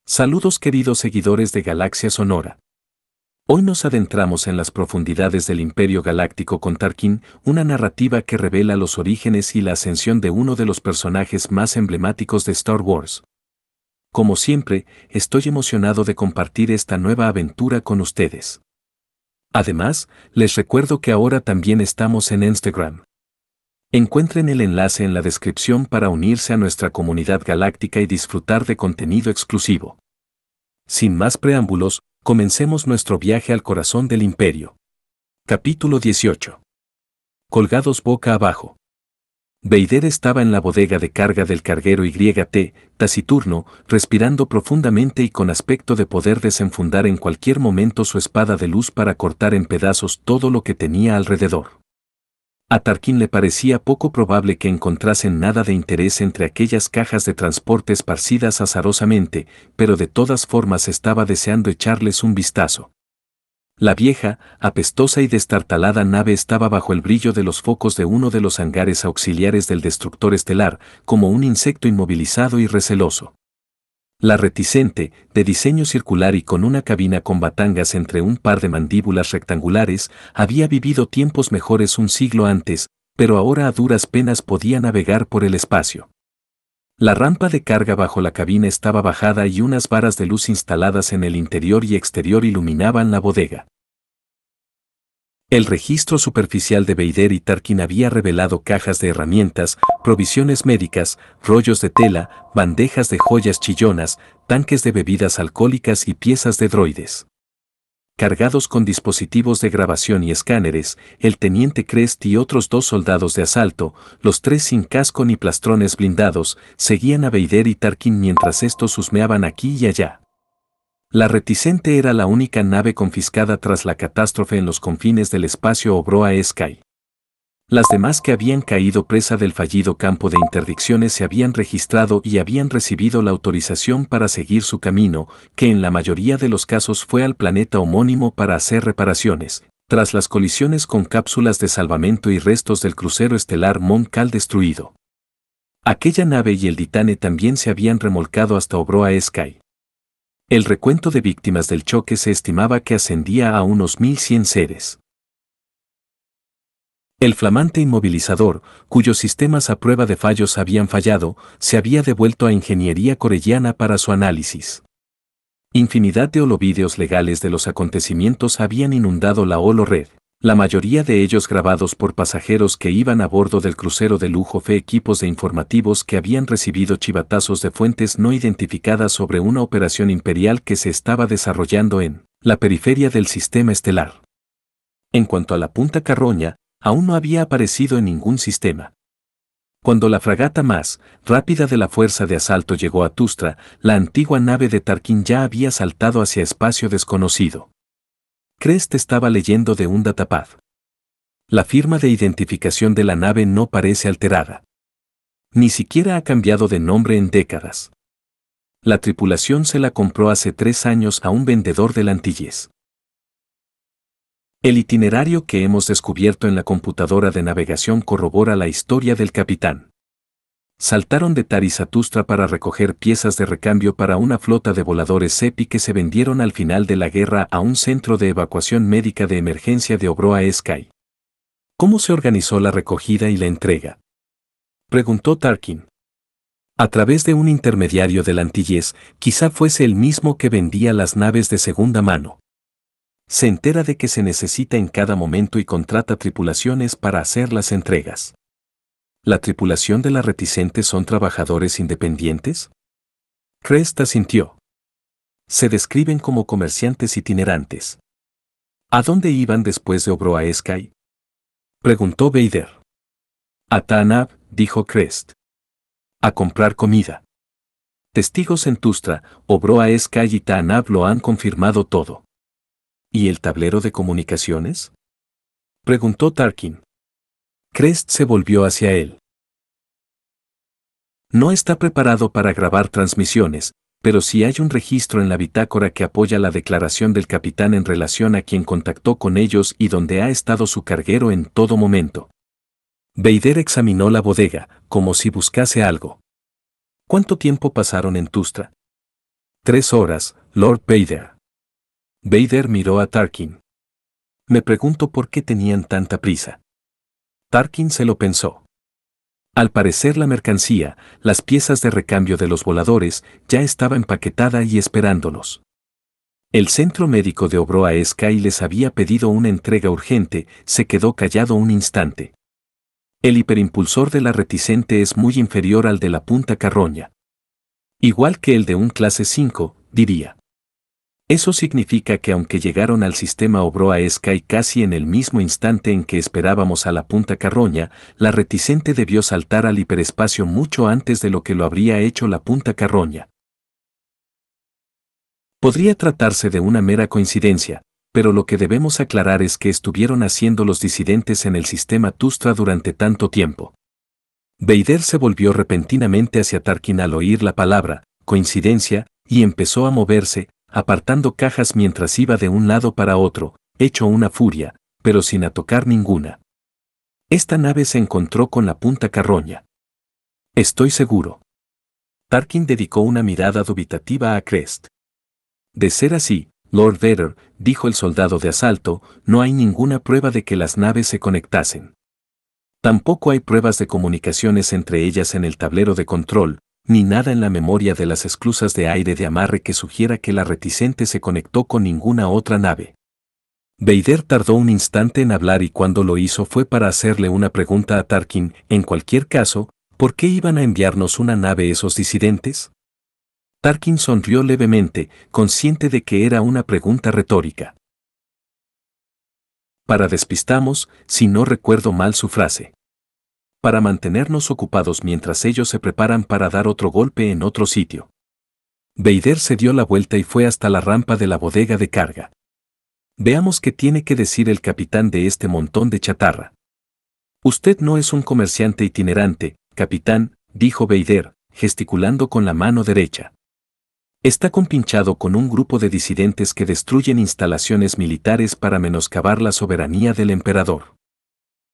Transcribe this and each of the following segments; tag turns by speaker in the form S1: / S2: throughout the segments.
S1: Saludos queridos seguidores de Galaxia Sonora. Hoy nos adentramos en las profundidades del Imperio Galáctico con Tarkin, una narrativa que revela los orígenes y la ascensión de uno de los personajes más emblemáticos de Star Wars. Como siempre, estoy emocionado de compartir esta nueva aventura con ustedes. Además, les recuerdo que ahora también estamos en Instagram. Encuentren el enlace en la descripción para unirse a nuestra comunidad galáctica y disfrutar de contenido exclusivo. Sin más preámbulos, comencemos nuestro viaje al corazón del Imperio. Capítulo 18. Colgados boca abajo. Vader estaba en la bodega de carga del carguero YT, taciturno, respirando profundamente y con aspecto de poder desenfundar en cualquier momento su espada de luz para cortar en pedazos todo lo que tenía alrededor. A Tarkin le parecía poco probable que encontrasen nada de interés entre aquellas cajas de transporte esparcidas azarosamente, pero de todas formas estaba deseando echarles un vistazo. La vieja, apestosa y destartalada nave estaba bajo el brillo de los focos de uno de los hangares auxiliares del destructor estelar, como un insecto inmovilizado y receloso. La reticente, de diseño circular y con una cabina con batangas entre un par de mandíbulas rectangulares, había vivido tiempos mejores un siglo antes, pero ahora a duras penas podía navegar por el espacio. La rampa de carga bajo la cabina estaba bajada y unas varas de luz instaladas en el interior y exterior iluminaban la bodega. El registro superficial de Vader y Tarkin había revelado cajas de herramientas, provisiones médicas, rollos de tela, bandejas de joyas chillonas, tanques de bebidas alcohólicas y piezas de droides. Cargados con dispositivos de grabación y escáneres, el teniente Crest y otros 2 soldados de asalto, los 3 sin casco ni plastrones blindados, seguían a Vader y Tarkin mientras estos husmeaban aquí y allá. La reticente era la única nave confiscada tras la catástrofe en los confines del espacio Obroa Sky. Las demás que habían caído presa del fallido campo de interdicciones se habían registrado y habían recibido la autorización para seguir su camino, que en la mayoría de los casos fue al planeta homónimo para hacer reparaciones, tras las colisiones con cápsulas de salvamento y restos del crucero estelar Mon Cal destruido. Aquella nave y el Ditane también se habían remolcado hasta Obroa Sky. El recuento de víctimas del choque se estimaba que ascendía a unos 1100 seres. El flamante inmovilizador, cuyos sistemas a prueba de fallos habían fallado, se había devuelto a Ingeniería Corelliana para su análisis. Infinidad de holovídeos legales de los acontecimientos habían inundado la holored, la mayoría de ellos grabados por pasajeros que iban a bordo del crucero de lujo equipos de informativos que habían recibido chivatazos de fuentes no identificadas sobre una operación imperial que se estaba desarrollando en la periferia del sistema estelar. En cuanto a la Punta Carroña, aún no había aparecido en ningún sistema. Cuando la fragata más rápida de la fuerza de asalto llegó a Tustra, la antigua nave de Tarkin ya había saltado hacia espacio desconocido. Crest estaba leyendo de un datapad. La firma de identificación de la nave no parece alterada. Ni siquiera ha cambiado de nombre en décadas. La tripulación se la compró hace 3 años a un vendedor del Antilles. El itinerario que hemos descubierto en la computadora de navegación corrobora la historia del capitán. Saltaron de Taris a Tustra para recoger piezas de recambio para una flota de voladores Sepi que se vendieron al final de la guerra a un centro de evacuación médica de emergencia de Obroa Sky. ¿Cómo se organizó la recogida y la entrega?, preguntó Tarkin. A través de un intermediario del Antilles, quizá fuese el mismo que vendía las naves de segunda mano. Se entera de que se necesita en cada momento y contrata tripulaciones para hacer las entregas. ¿La tripulación de la reticente son trabajadores independientes? Crest asintió. Se describen como comerciantes itinerantes. ¿A dónde iban después de Obroa Sky?, preguntó Vader. A Ta'Nab, dijo Crest. A comprar comida. Testigos en Tustra, Obroa Sky y Ta'Nab lo han confirmado todo. ¿Y el tablero de comunicaciones?, preguntó Tarkin. Crest se volvió hacia él. No está preparado para grabar transmisiones, pero sí hay un registro en la bitácora que apoya la declaración del capitán en relación a quien contactó con ellos y donde ha estado su carguero en todo momento. Vader examinó la bodega, como si buscase algo. ¿Cuánto tiempo pasaron en Tustra?, 3 horas, Lord Vader. Vader miró a Tarkin. Me pregunto por qué tenían tanta prisa. Tarkin se lo pensó. Al parecer la mercancía, las piezas de recambio de los voladores, ya estaba empaquetada y esperándolos. El centro médico de Obroa Sky les había pedido una entrega urgente, se quedó callado un instante. El hiperimpulsor de la reticente es muy inferior al de la punta carroña. Igual que el de un clase 5, diría. Eso significa que aunque llegaron al sistema Obroa Sky casi en el mismo instante en que esperábamos a la punta carroña, la reticente debió saltar al hiperespacio mucho antes de lo que lo habría hecho la punta carroña. Podría tratarse de una mera coincidencia, pero lo que debemos aclarar es que estuvieron haciendo los disidentes en el sistema Tustra durante tanto tiempo. Vader se volvió repentinamente hacia Tarkin al oír la palabra coincidencia y empezó a moverse, apartando cajas mientras iba de un lado para otro, hecho una furia, pero sin tocar ninguna. Esta nave se encontró con la punta carroña. Estoy seguro. Tarkin dedicó una mirada dubitativa a Crest. De ser así, Lord Vader, dijo el soldado de asalto, no hay ninguna prueba de que las naves se conectasen. Tampoco hay pruebas de comunicaciones entre ellas en el tablero de control, ni nada en la memoria de las esclusas de aire de amarre que sugiera que la reticente se conectó con ninguna otra nave. Vader tardó un instante en hablar y cuando lo hizo fue para hacerle una pregunta a Tarkin, en cualquier caso, ¿por qué iban a enviarnos una nave esos disidentes? Tarkin sonrió levemente, consciente de que era una pregunta retórica. Para despistamos, si no recuerdo mal su frase. Para mantenernos ocupados mientras ellos se preparan para dar otro golpe en otro sitio. Vader se dio la vuelta y fue hasta la rampa de la bodega de carga. Veamos qué tiene que decir el capitán de este montón de chatarra. Usted no es un comerciante itinerante, capitán, dijo Vader, gesticulando con la mano derecha. Está compinchado con un grupo de disidentes que destruyen instalaciones militares para menoscabar la soberanía del emperador.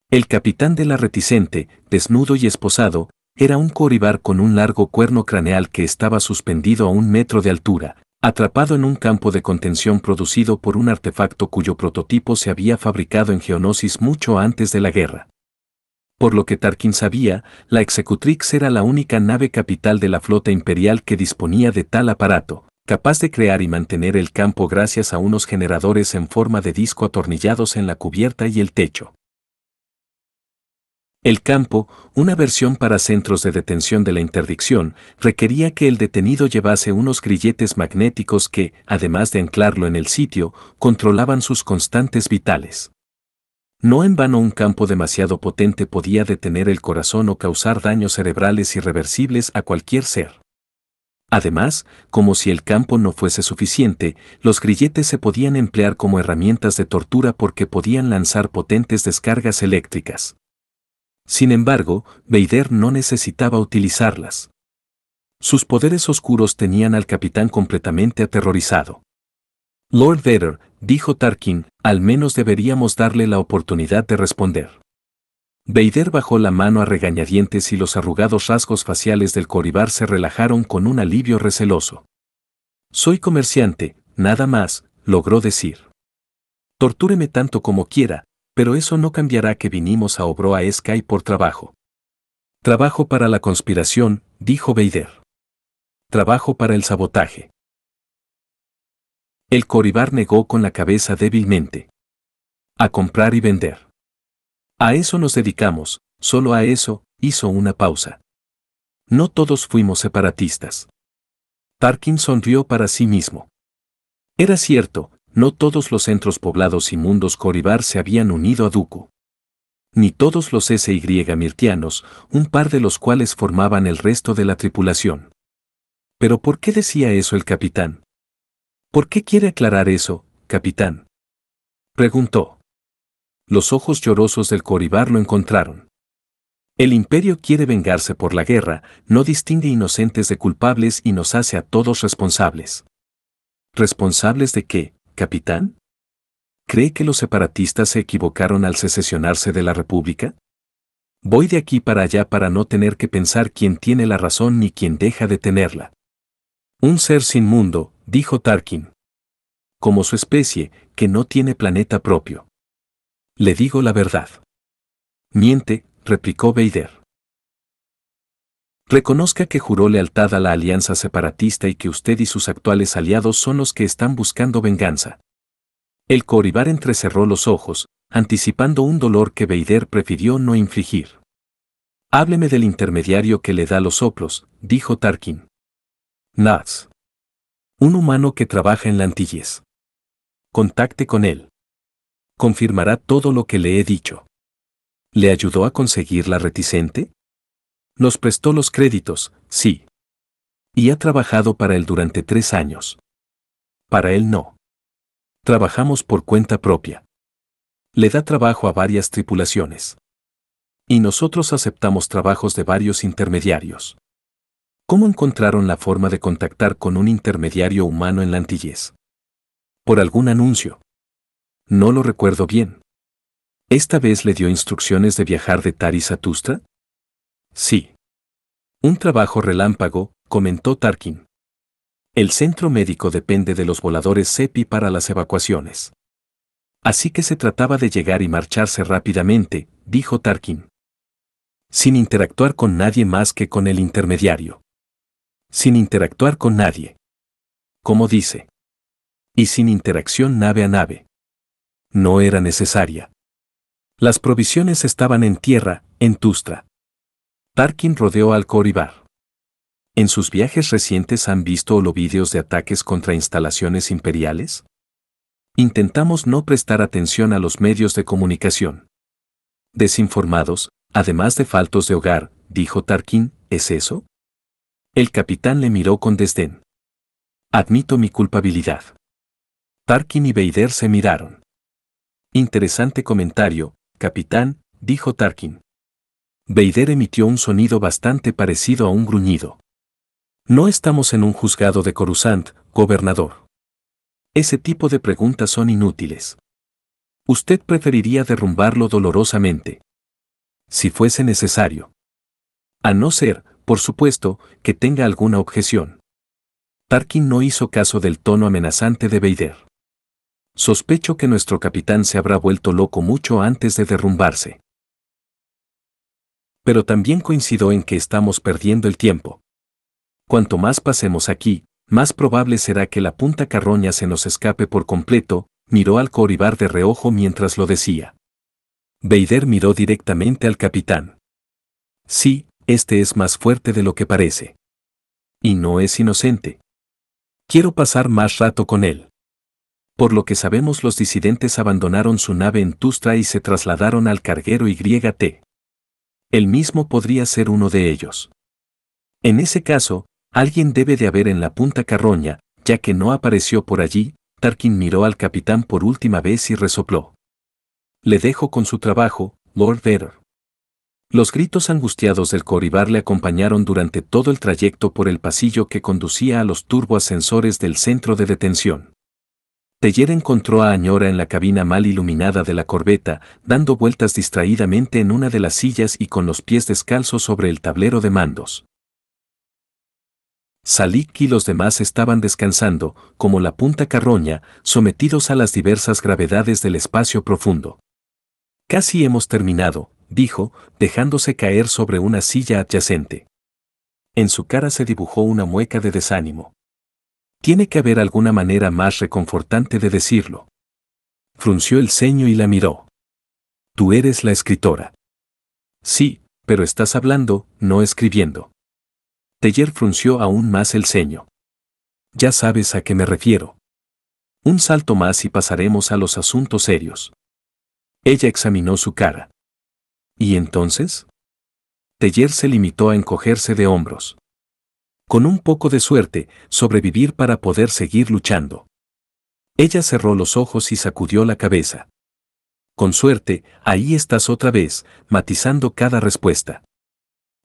S1: El capitán de la reticente, desnudo y esposado, era un coribar con un largo cuerno craneal que estaba suspendido a 1 metro de altura, atrapado en un campo de contención producido por un artefacto cuyo prototipo se había fabricado en Geonosis mucho antes de la guerra. Por lo que Tarkin sabía, la Executrix era la única nave capital de la flota imperial que disponía de tal aparato, capaz de crear y mantener el campo gracias a unos generadores en forma de disco atornillados en la cubierta y el techo. El campo, una versión para centros de detención de la interdicción, requería que el detenido llevase unos grilletes magnéticos que, además de anclarlo en el sitio, controlaban sus constantes vitales. No en vano un campo demasiado potente podía detener el corazón o causar daños cerebrales irreversibles a cualquier ser. Además, como si el campo no fuese suficiente, los grilletes se podían emplear como herramientas de tortura porque podían lanzar potentes descargas eléctricas. Sin embargo, Vader no necesitaba utilizarlas. Sus poderes oscuros tenían al capitán completamente aterrorizado. Lord Vader, dijo Tarkin, al menos deberíamos darle la oportunidad de responder. Vader bajó la mano a regañadientes y los arrugados rasgos faciales del coribar se relajaron con un alivio receloso. Soy comerciante, nada más, logró decir. Tortúreme tanto como quiera, pero eso no cambiará que vinimos a Obroa Sky por trabajo. Trabajo para la conspiración, dijo Vader. Trabajo para el sabotaje. El coribar negó con la cabeza débilmente. A comprar y vender. A eso nos dedicamos, solo a eso, hizo una pausa. No todos fuimos separatistas. Tarkin sonrió para sí mismo. Era cierto, no todos los centros poblados y mundos coribar se habían unido a Dooku. Ni todos los SY mirtianos, un par de los cuales formaban el resto de la tripulación. ¿Pero por qué decía eso el capitán? ¿Por qué quiere aclarar eso, capitán? Preguntó. Los ojos llorosos del coribar lo encontraron. El imperio quiere vengarse por la guerra, no distingue inocentes de culpables y nos hace a todos responsables. ¿Responsables de qué, capitán? ¿Cree que los separatistas se equivocaron al secesionarse de la República? Voy de aquí para allá para no tener que pensar quién tiene la razón ni quién deja de tenerla. Un ser sin mundo, dijo Tarkin. Como su especie, que no tiene planeta propio. Le digo la verdad. Miente, replicó Vader. Reconozca que juró lealtad a la alianza separatista y que usted y sus actuales aliados son los que están buscando venganza. El Coribar entrecerró los ojos, anticipando un dolor que Vader prefirió no infligir. Hábleme del intermediario que le da los soplos, dijo Tarkin. Naz. Un humano que trabaja en la Antilles. Contacte con él. Confirmará todo lo que le he dicho. ¿Le ayudó a conseguir la reticente? Nos prestó los créditos, sí. Y ha trabajado para él durante 3 años. Para él no. Trabajamos por cuenta propia. Le da trabajo a varias tripulaciones. Y nosotros aceptamos trabajos de varios intermediarios. ¿Cómo encontraron la forma de contactar con un intermediario humano en la Antilles? ¿Por algún anuncio? No lo recuerdo bien. ¿Esta vez le dio instrucciones de viajar de Taris a Tustra? Sí. Un trabajo relámpago, comentó Tarkin. El centro médico depende de los voladores CEPI para las evacuaciones. Así que se trataba de llegar y marcharse rápidamente, dijo Tarkin. Sin interactuar con nadie más que con el intermediario. Sin interactuar con nadie. ¿Cómo dice? Y sin interacción nave a nave. No era necesaria. Las provisiones estaban en tierra, en Tustra. Tarkin rodeó al Coribar. ¿En sus viajes recientes han visto holovídeos de ataques contra instalaciones imperiales? Intentamos no prestar atención a los medios de comunicación. Desinformados, además de faltos de hogar, dijo Tarkin, ¿es eso? El capitán le miró con desdén. Admito mi culpabilidad. Tarkin y Vader se miraron. Interesante comentario, capitán, dijo Tarkin. Vader emitió un sonido bastante parecido a un gruñido. No estamos en un juzgado de Coruscant, gobernador. Ese tipo de preguntas son inútiles. Usted preferiría derrumbarlo dolorosamente. Si fuese necesario. A no ser, por supuesto, que tenga alguna objeción. Tarkin no hizo caso del tono amenazante de Vader. Sospecho que nuestro capitán se habrá vuelto loco mucho antes de derrumbarse. Pero también coincido en que estamos perdiendo el tiempo. Cuanto más pasemos aquí, más probable será que la punta carroña se nos escape por completo, miró al Coribar de reojo mientras lo decía. Vader miró directamente al capitán. Sí, este es más fuerte de lo que parece. Y no es inocente. Quiero pasar más rato con él. Por lo que sabemos, los disidentes abandonaron su nave en Tustra y se trasladaron al carguero YT. Él mismo podría ser uno de ellos. En ese caso, alguien debe de haber en la punta carroña, ya que no apareció por allí. Tarkin miró al capitán por última vez y resopló. Le dejo con su trabajo, Lord Vader. Los gritos angustiados del Coribar le acompañaron durante todo el trayecto por el pasillo que conducía a los turboascensores del centro de detención. Teller encontró a Añora en la cabina mal iluminada de la corbeta, dando vueltas distraídamente en una de las sillas y con los pies descalzos sobre el tablero de mandos. Salik y los demás estaban descansando, como la punta carroña, sometidos a las diversas gravedades del espacio profundo. Casi hemos terminado, dijo, dejándose caer sobre una silla adyacente. En su cara se dibujó una mueca de desánimo. Tiene que haber alguna manera más reconfortante de decirlo. Frunció el ceño y la miró. Tú eres la escritora. Sí, pero estás hablando, no escribiendo. Teller frunció aún más el ceño. Ya sabes a qué me refiero. Un salto más y pasaremos a los asuntos serios. Ella examinó su cara. ¿Y entonces? Teller se limitó a encogerse de hombros. Con un poco de suerte, sobrevivir para poder seguir luchando. Ella cerró los ojos y sacudió la cabeza. Con suerte, ahí estás otra vez, matizando cada respuesta.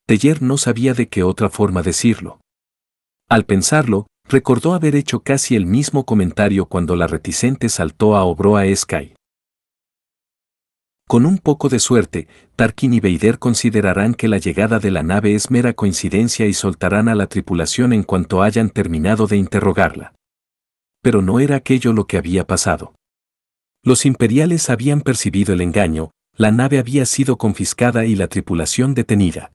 S1: Teller no sabía de qué otra forma decirlo. Al pensarlo, recordó haber hecho casi el mismo comentario cuando la reticente saltó a Obroa Sky. Con un poco de suerte, Tarkin y Vader considerarán que la llegada de la nave es mera coincidencia y soltarán a la tripulación en cuanto hayan terminado de interrogarla. Pero no era aquello lo que había pasado. Los imperiales habían percibido el engaño, la nave había sido confiscada y la tripulación detenida.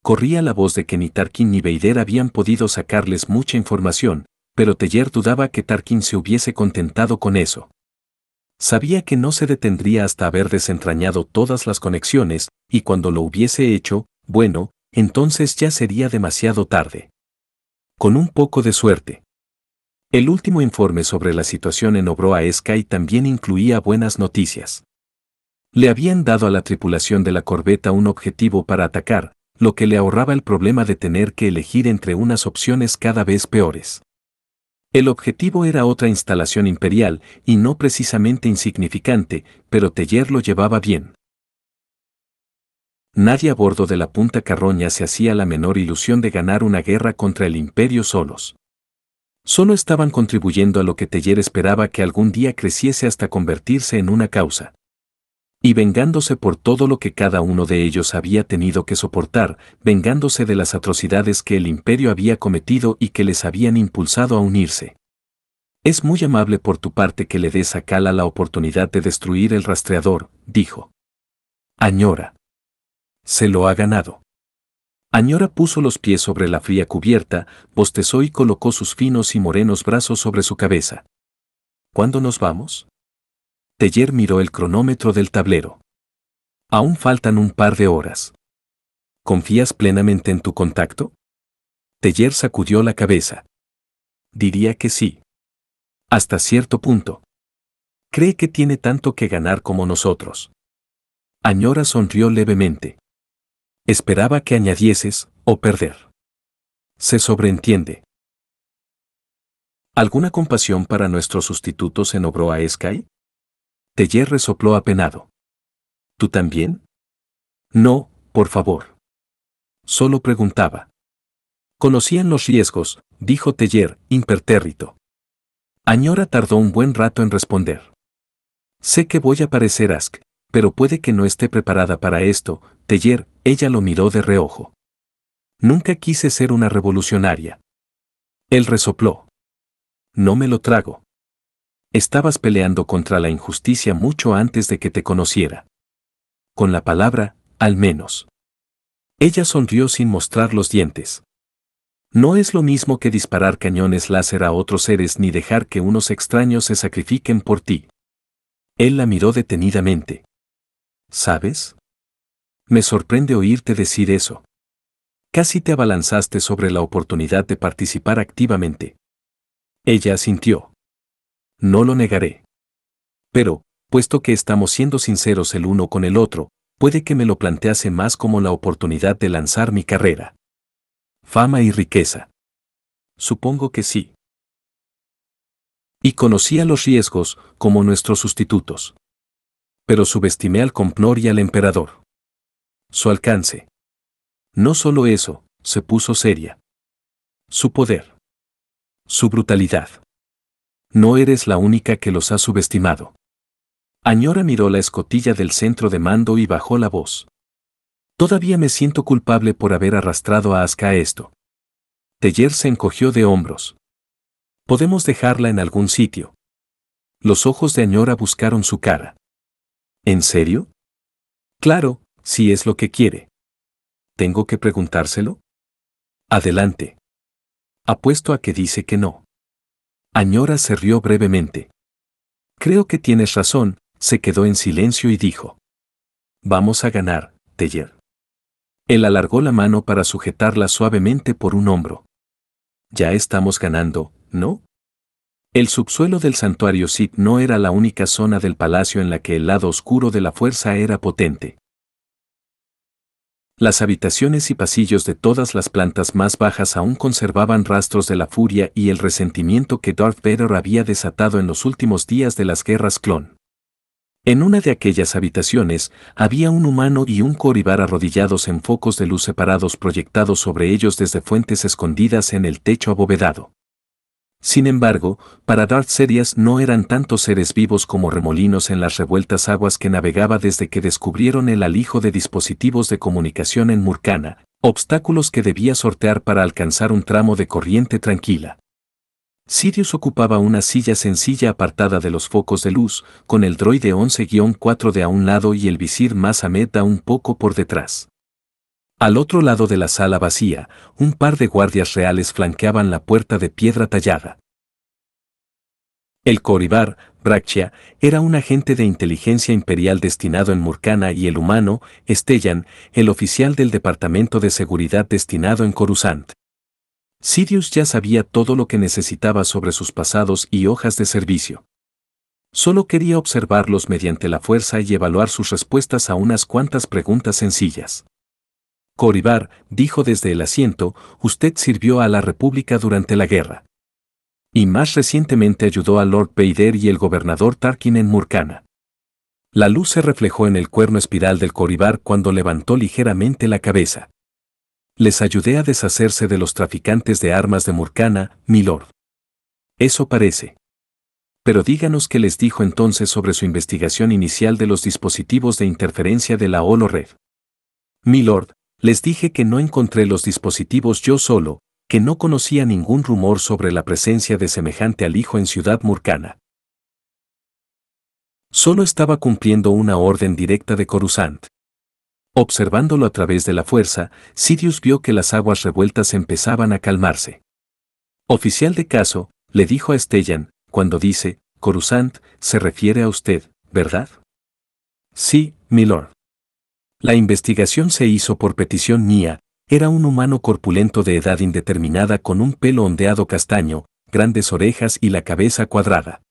S1: Corría la voz de que ni Tarkin ni Vader habían podido sacarles mucha información, pero Teller dudaba que Tarkin se hubiese contentado con eso. Sabía que no se detendría hasta haber desentrañado todas las conexiones, y cuando lo hubiese hecho, bueno, entonces ya sería demasiado tarde. Con un poco de suerte. El último informe sobre la situación en Obroa Sky también incluía buenas noticias. Le habían dado a la tripulación de la corbeta un objetivo para atacar, lo que le ahorraba el problema de tener que elegir entre unas opciones cada vez peores. El objetivo era otra instalación imperial, y no precisamente insignificante, pero Teller lo llevaba bien. Nadie a bordo de la Punta Carroña se hacía la menor ilusión de ganar una guerra contra el Imperio solos. Solo estaban contribuyendo a lo que Teller esperaba que algún día creciese hasta convertirse en una causa. Y vengándose por todo lo que cada uno de ellos había tenido que soportar, vengándose de las atrocidades que el Imperio había cometido y que les habían impulsado a unirse. Es muy amable por tu parte que le des a Kala la oportunidad de destruir el rastreador, dijo. Añora. Se lo ha ganado. Añora puso los pies sobre la fría cubierta, bostezó y colocó sus finos y morenos brazos sobre su cabeza. ¿Cuándo nos vamos? Teller miró el cronómetro del tablero. Aún faltan un par de horas. ¿Confías plenamente en tu contacto? Teller sacudió la cabeza. Diría que sí. Hasta cierto punto. Cree que tiene tanto que ganar como nosotros. Añora sonrió levemente. Esperaba que añadieses, o perder. Se sobreentiende. ¿Alguna compasión para nuestros sustitutos en Obroa Sky? Teller resopló apenado. ¿Tú también? No, por favor. Solo preguntaba. Conocían los riesgos, dijo Teller, impertérrito. Añora tardó un buen rato en responder. Sé que voy a parecer Ask, pero puede que no esté preparada para esto, Teller. Ella lo miró de reojo. Nunca quise ser una revolucionaria. Él resopló. No me lo trago. Estabas peleando contra la injusticia mucho antes de que te conociera. Con la palabra, al menos. Ella sonrió sin mostrar los dientes. No es lo mismo que disparar cañones láser a otros seres ni dejar que unos extraños se sacrifiquen por ti. Él la miró detenidamente. ¿Sabes? Me sorprende oírte decir eso. Casi te abalanzaste sobre la oportunidad de participar activamente. Ella asintió. No lo negaré. Pero, puesto que estamos siendo sinceros el uno con el otro, puede que me lo plantease más como la oportunidad de lanzar mi carrera. Fama y riqueza. Supongo que sí. Y conocía los riesgos, como nuestros sustitutos. Pero subestimé al Compnor y al emperador. Su alcance. No solo eso, se puso seria. Su poder. Su brutalidad. No eres la única que los ha subestimado. Añora miró la escotilla del centro de mando y bajó la voz. Todavía me siento culpable por haber arrastrado a Aska a esto. Teller se encogió de hombros. Podemos dejarla en algún sitio. Los ojos de Añora buscaron su cara. ¿En serio? Claro, si es lo que quiere. ¿Tengo que preguntárselo? Adelante. Apuesto a que dice que no. Añora se rió brevemente. Creo que tienes razón, se quedó en silencio y dijo. Vamos a ganar, Teller. Él alargó la mano para sujetarla suavemente por un hombro. Ya estamos ganando, ¿no? El subsuelo del santuario Sith no era la única zona del palacio en la que el lado oscuro de la fuerza era potente. Las habitaciones y pasillos de todas las plantas más bajas aún conservaban rastros de la furia y el resentimiento que Darth Vader había desatado en los últimos días de las guerras clon. En una de aquellas habitaciones había un humano y un Koribar arrodillados en focos de luz separados proyectados sobre ellos desde fuentes escondidas en el techo abovedado. Sin embargo, para Darth Sidious no eran tantos seres vivos como remolinos en las revueltas aguas que navegaba desde que descubrieron el alijo de dispositivos de comunicación en Murcana, obstáculos que debía sortear para alcanzar un tramo de corriente tranquila. Sidious ocupaba una silla sencilla apartada de los focos de luz, con el droide 11-4 de a un lado y el visir más Ahmed un poco por detrás. Al otro lado de la sala vacía, un par de guardias reales flanqueaban la puerta de piedra tallada. El Coribar, Braccia, era un agente de inteligencia imperial destinado en Murcana y el humano, Stellan, el oficial del Departamento de Seguridad destinado en Coruscant. Sidious ya sabía todo lo que necesitaba sobre sus pasados y hojas de servicio. Solo quería observarlos mediante la fuerza y evaluar sus respuestas a unas cuantas preguntas sencillas. Coribar, dijo desde el asiento, usted sirvió a la República durante la guerra. Y más recientemente ayudó a Lord Vader y el gobernador Tarkin en Murcana. La luz se reflejó en el cuerno espiral del Coribar cuando levantó ligeramente la cabeza. Les ayudé a deshacerse de los traficantes de armas de Murcana, milord. Eso parece. Pero díganos qué les dijo entonces sobre su investigación inicial de los dispositivos de interferencia de la Holo Red. Milord, les dije que no encontré los dispositivos yo solo, que no conocía ningún rumor sobre la presencia de semejante alijo en Ciudad Murcana. Solo estaba cumpliendo una orden directa de Coruscant. Observándolo a través de la fuerza, Sidious vio que las aguas revueltas empezaban a calmarse. Oficial de caso, le dijo a Stellan, cuando dice, Coruscant, se refiere a usted, ¿verdad? Sí, milord. La investigación se hizo por petición mía, era un humano corpulento de edad indeterminada con un pelo ondeado castaño, grandes orejas y la cabeza cuadrada.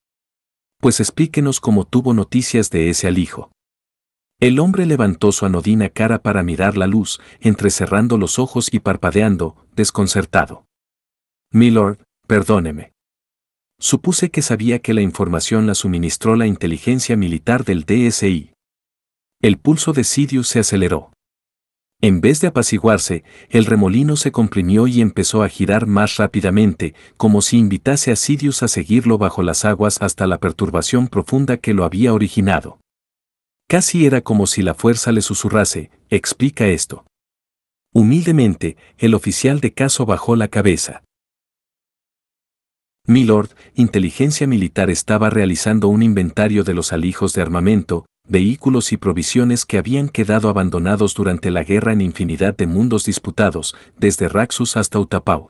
S1: Pues explíquenos cómo tuvo noticias de ese alijo. El hombre levantó su anodina cara para mirar la luz, entrecerrando los ojos y parpadeando, desconcertado. Milord, perdóneme. Supuse que sabía que la información la suministró la inteligencia militar del DSI. El pulso de Sidious se aceleró. En vez de apaciguarse, el remolino se comprimió y empezó a girar más rápidamente, como si invitase a Sidious a seguirlo bajo las aguas hasta la perturbación profunda que lo había originado. Casi era como si la fuerza le susurrase, explica esto. Humildemente, el oficial de caso bajó la cabeza. Milord, inteligencia militar estaba realizando un inventario de los alijos de armamento, vehículos y provisiones que habían quedado abandonados durante la guerra en infinidad de mundos disputados, desde Raxus hasta Utapau.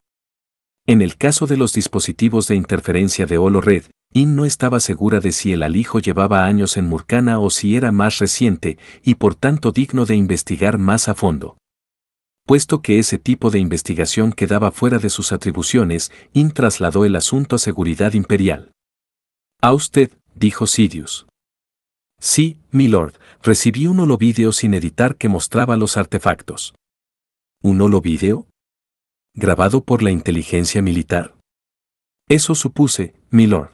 S1: En el caso de los dispositivos de interferencia de Holo Red, IN no estaba segura de si el alijo llevaba años en Murcana o si era más reciente, y por tanto digno de investigar más a fondo. Puesto que ese tipo de investigación quedaba fuera de sus atribuciones, IN trasladó el asunto a Seguridad Imperial. A usted, dijo Sidious. Sí, milord, recibí un holovídeo sin editar que mostraba los artefactos. ¿Un holovídeo? ¿Grabado por la inteligencia militar? Eso supuse, milord.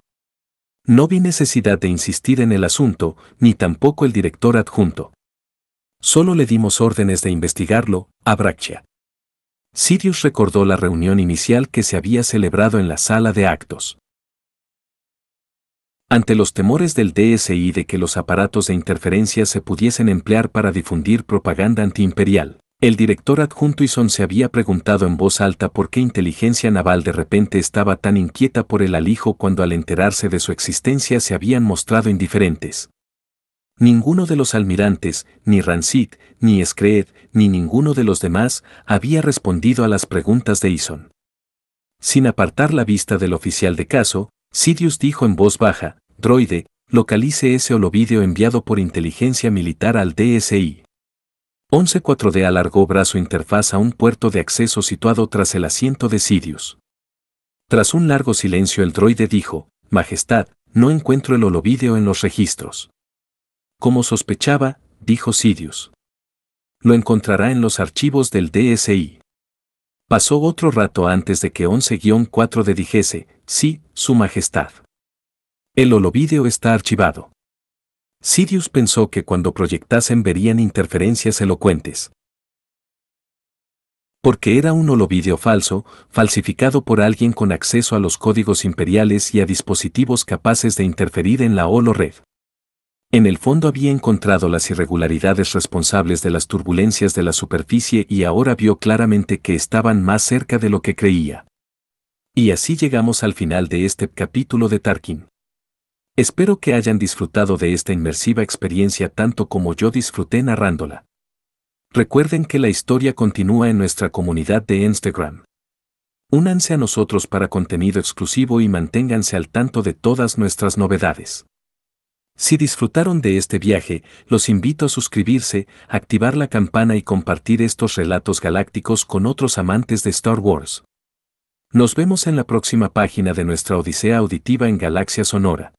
S1: No vi necesidad de insistir en el asunto, ni tampoco el director adjunto. Solo le dimos órdenes de investigarlo, a Braccia. Sidious recordó la reunión inicial que se había celebrado en la sala de actos. Ante los temores del DSI de que los aparatos de interferencia se pudiesen emplear para difundir propaganda antiimperial, el director adjunto Ison se había preguntado en voz alta por qué inteligencia naval de repente estaba tan inquieta por el alijo cuando al enterarse de su existencia se habían mostrado indiferentes. Ninguno de los almirantes, ni Rancid, ni Skreed, ni ninguno de los demás, había respondido a las preguntas de Ison. Sin apartar la vista del oficial de caso, Sidious dijo en voz baja, droide, localice ese holovídeo enviado por inteligencia militar al DSI. 11-4D alargó brazo interfaz a un puerto de acceso situado tras el asiento de Sidious. Tras un largo silencio el droide dijo, Majestad, no encuentro el holovídeo en los registros. Como sospechaba, dijo Sidious. Lo encontrará en los archivos del DSI. Pasó otro rato antes de que 11-4D dijese, sí, Su Majestad. El holovídeo está archivado. Sidious pensó que cuando proyectasen verían interferencias elocuentes. Porque era un holovideo falso, falsificado por alguien con acceso a los códigos imperiales y a dispositivos capaces de interferir en la holored. En el fondo había encontrado las irregularidades responsables de las turbulencias de la superficie y ahora vio claramente que estaban más cerca de lo que creía. Y así llegamos al final de este capítulo de Tarkin. Espero que hayan disfrutado de esta inmersiva experiencia tanto como yo disfruté narrándola. Recuerden que la historia continúa en nuestra comunidad de Instagram. Únanse a nosotros para contenido exclusivo y manténganse al tanto de todas nuestras novedades. Si disfrutaron de este viaje, los invito a suscribirse, activar la campana y compartir estos relatos galácticos con otros amantes de Star Wars. Nos vemos en la próxima página de nuestra odisea auditiva en Galaxia Sonora.